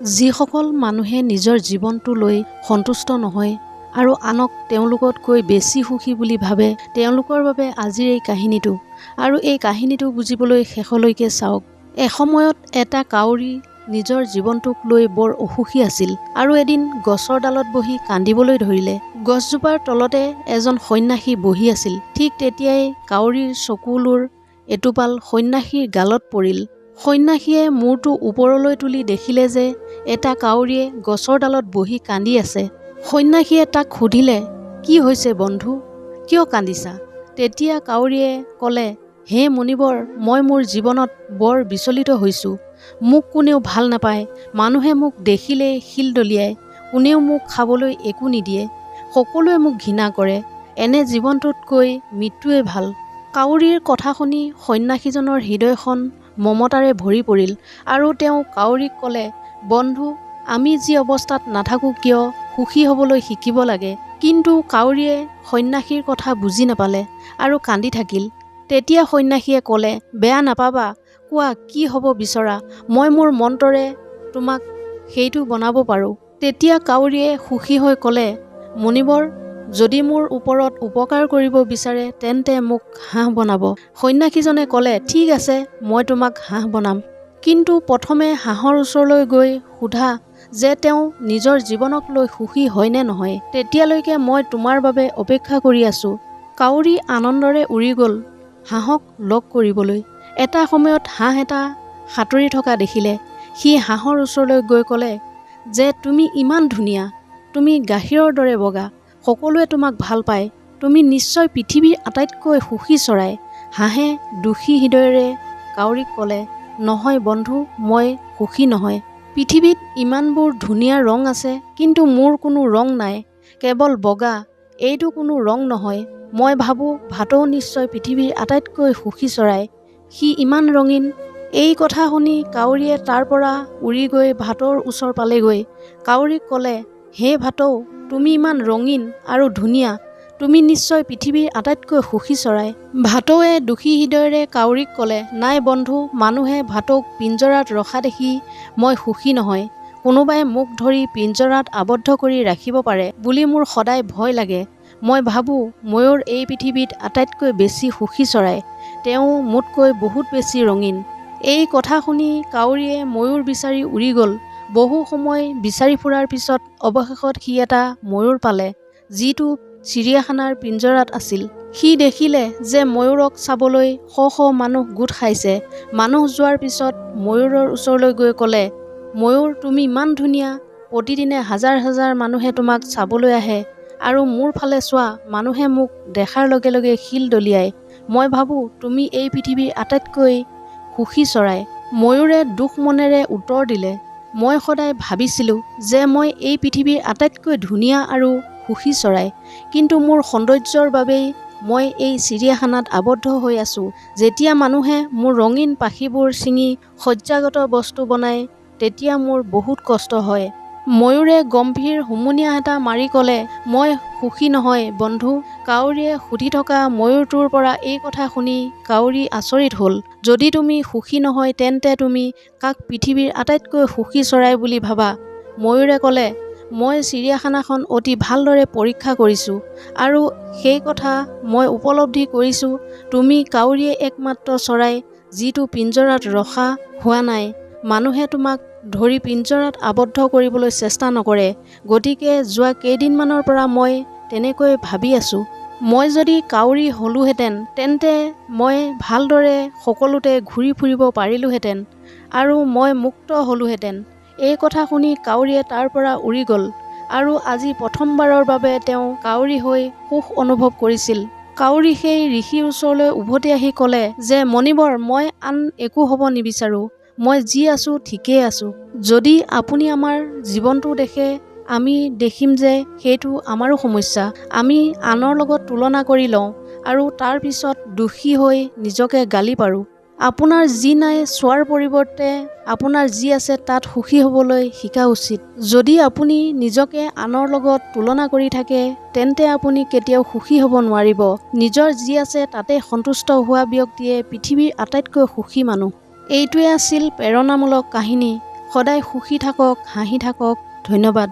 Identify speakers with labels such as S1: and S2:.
S1: যিসকল মানুহে নিজৰ জীৱনটো লৈ সন্তুষ্ট নহয় আৰু আনক তেওঁলোকতকৈ বেছি সুখী বুলি ভাবে, তেওঁলোকৰ বাবে আজিৰ এই কাহিনীটো। আৰু এই কাহিনীটো বুজিবলৈ শেষলৈকে চাওক। এসময়ত এটা কাউৰী নিজৰ জীৱনটোক লৈ বৰ অসুখী আছিল আৰু এদিন গছৰ ডালত বহি কান্দিবলৈ ধৰিলে। গছজোপাৰ তলতে এজন সন্যাসী বহি আছিল। ঠিক তেতিয়াই কাউৰীৰ চকুলোৰ এটোপাল সন্যাসীৰ গালত পৰিল। সন্যাসীয়ে মূৰটো ওপৰলৈ তুলি দেখিলে যে এটা কাউৰীয়ে গছৰ ডালত বহি কান্দি আছে। সন্যাসীয়ে তাক সুধিলে, কি হৈছে বন্ধু, কিয় কান্দিছা? তেতিয়া কাউৰীয়ে ক'লে, হে মুনিবৰ, মই মোৰ জীৱনত বৰ বিচলিত হৈছোঁ। মোক কোনেও ভাল নাপায়, মানুহে মোক দেখিলেই শিল দলিয়ায়, কোনেও মোক খাবলৈ একো নিদিয়ে, সকলোৱে মোক ঘৃণা কৰে। এনে জীৱনটোতকৈ মৃত্যুৱে ভাল। কাউৰীৰ কথা শুনি সন্যাসীজনৰ হৃদয়খন মমতাৰে ভৰি পৰিল আৰু তেওঁ কাউৰীক ক'লে, বন্ধু, আমি যি অৱস্থাত নাথাকোঁ কিয় সুখী হ'বলৈ শিকিব লাগে। কিন্তু কাউৰীয়ে সন্যাসীৰ কথা বুজি নাপালে আৰু কান্দি থাকিল। তেতিয়া সন্যাসীয়ে ক'লে, বেয়া নাপাবা, কোৱা কি হ'ব বিচৰা, মই মোৰ মন্ত্ৰৰে তোমাক সেইটো বনাব পাৰোঁ। তেতিয়া কাউৰীয়ে সুখী হৈ ক'লে, মুনিবৰ, যদি মোৰ ওপৰত উপকাৰ কৰিব বিচাৰে তেন্তে মোক হাঁহ বনাব। সন্যাসীজনে ক'লে, ঠিক আছে, মই তোমাক হাঁহ বনাম। কিন্তু প্ৰথমে হাঁহৰ ওচৰলৈ গৈ সোধা যে তেওঁ নিজৰ জীৱনক লৈ সুখী হয় নে নহয়, তেতিয়ালৈকে মই তোমাৰ বাবে অপেক্ষা কৰি আছোঁ। কাউৰী আনন্দৰে উৰি গ'ল হাঁহক লগ কৰিবলৈ। এটা সময়ত হাঁহ এটা সাঁতুৰি থকা দেখিলে। সি হাঁহৰ ওচৰলৈ গৈ ক'লে যে তুমি ইমান ধুনীয়া, তুমি গাখীৰৰ দৰে বগা, সকলোৱে তোমাক ভাল পায়, তুমি নিশ্চয় পৃথিৱীৰ আটাইতকৈ সুখী চৰাই। হাঁহে দুখী হৃদয়েৰে কাউৰীক ক'লে, নহয় বন্ধু, মই সুখী নহয়। পৃথিৱীত ইমানবোৰ ধুনীয়া ৰং আছে, কিন্তু মোৰ কোনো ৰং নাই, কেৱল বগা, এইটো কোনো ৰং নহয়। মই ভাবোঁ ভাটৌ নিশ্চয় পৃথিৱীৰ আটাইতকৈ সুখী চৰাই, সি ইমান ৰঙীন। এই কথা শুনি কাউৰীয়ে তাৰ পৰা উৰি গৈ ভাটৌৰ ওচৰ পালেগৈ। কাউৰীক ক'লে, হে ভাটৌ, তুমি ইমান ৰঙীন আৰু ধুনীয়া, তুমি নিশ্চয় পৃথিৱীৰ আটাইতকৈ সুখী চৰাই। ভাটৌৱে দুখী হৃদয়েৰে কাউৰীক ক'লে, নাই বন্ধু, মানুহে ভাটৌক পিঞ্জৰাত ৰখা দেখি মই সুখী নহয়। কোনোবাই মোক ধৰি পিঞ্জৰাত আবদ্ধ কৰি ৰাখিব পাৰে বুলি মোৰ সদায় ভয় লাগে। মই ভাবোঁ ময়ূৰ এই পৃথিৱীত আটাইতকৈ বেছি সুখী চৰাই, তেওঁ মোতকৈ বহুত বেছি ৰঙীন। এই কথা শুনি কাউৰীয়ে ময়ূৰ বিচাৰি উৰি গ'ল। বহু সময় বিচাৰি ফুৰাৰ পিছত অৱশেষত সি এটা ময়ূৰ পালে, যিটো চিৰিয়াখানাৰ পিঞ্জৰাত আছিল। সি দেখিলে যে ময়ূৰক চাবলৈ শ শ মানুহ গোট খাইছে। মানুহ যোৱাৰ পিছত ময়ূৰৰ ওচৰলৈ গৈ ক'লে, ময়ূৰ, তুমি ইমান ধুনীয়া, প্ৰতিদিনে হাজাৰ হাজাৰ মানুহে তোমাক চাবলৈ আহে, আৰু মোৰ ফালে চোৱা, মানুহে মোক দেখাৰ লগে লগে শিল দলিয়ায়। মই ভাবোঁ তুমি এই পৃথিৱীৰ আটাইতকৈ সুখী চৰাই। ময়ূৰে দুখ মনেৰে উত্তৰ দিলে, মই সদায় ভাবিছিলোঁ যে মই এই পৃথিৱীৰ আটাইতকৈ ধুনীয়া আৰু সুখী চৰাই, কিন্তু মোৰ সৌন্দৰ্যৰ বাবেই মই এই চিৰিয়াখানাত আবদ্ধ হৈ আছোঁ। যেতিয়া মানুহে মোৰ ৰঙীন পাখিবোৰ ছিঙি সজ্জাগত বস্তু বনায়, তেতিয়া মোৰ বহুত কষ্ট হয়। ময়ূৰে গম্ভীৰ হুমুনিয়াহ এটা মাৰি ক'লে, মই সুখী নহয় বন্ধু। কাউৰীয়ে সুধি থকা ময়ূৰটোৰ পৰা এই কথা শুনি কাউৰী আচৰিত হ'ল। যদি তুমি সুখী নহয় তেন্তে তুমি কাক পৃথিৱীৰ আটাইতকৈ সুখী চৰাই বুলি ভাবা? ময়ূৰে ক'লে, মই চিৰিয়াখানাখন অতি ভালদৰে পৰীক্ষা কৰিছোঁ আৰু সেই কথা মই উপলব্ধি কৰিছোঁ তুমি কাউৰীয়ে একমাত্ৰ চৰাই যিটো পিঞ্জৰাত ৰখা হোৱা নাই। মানুহে তোমাক ধৰি পিঞ্জৰাত আবদ্ধ কৰিবলৈ চেষ্টা নকৰে, গতিকে যোৱা কেইদিনমানৰ পৰা মই তেনেকৈ ভাবি আছোঁ। মই যদি কাউৰী হ'লোহেঁতেন তেন্তে মই ভালদৰে সকলোতে ঘূৰি ফুৰিব পাৰিলোহেঁতেন আৰু মই মুক্ত হ'লোহেঁতেন। এই কথা শুনি কাউৰীয়ে তাৰ পৰা উৰি গ'ল আৰু আজি প্ৰথমবাৰৰ বাবে তেওঁ কাউৰী হৈ সুখ অনুভৱ কৰিছিল। কাউৰী সেই ঋষিৰ ওচৰলৈ উভতি আহি ক'লে যে মণিবৰ, মই আন একো হ'ব নিবিচাৰোঁ, মই যি আছোঁ ঠিকেই আছোঁ। যদি আপুনি আমাৰ জীৱনটো দেখে, আমি দেখিম যে সেইটো আমাৰো সমস্যা। আমি আনৰ লগত তুলনা কৰি লওঁ আৰু তাৰ পিছত দোষী হৈ নিজকে গালি পাৰোঁ। আপোনাৰ যি নাই চোৱাৰ পৰিৱৰ্তে আপোনাৰ যি আছে তাত সুখী হ'বলৈ শিকা উচিত। যদি আপুনি নিজকে আনৰ লগত তুলনা কৰি থাকে তেন্তে আপুনি কেতিয়াও সুখী হ'ব নোৱাৰিব। নিজৰ যি আছে তাতে সন্তুষ্ট হোৱা ব্যক্তিয়ে পৃথিৱীৰ আটাইতকৈ সুখী মানুহ। এইটোৱে আছিল প্ৰেৰণামূলক কাহিনী। সদায় সুখী থাকক, হাঁহি থাকক। ধন্যবাদ।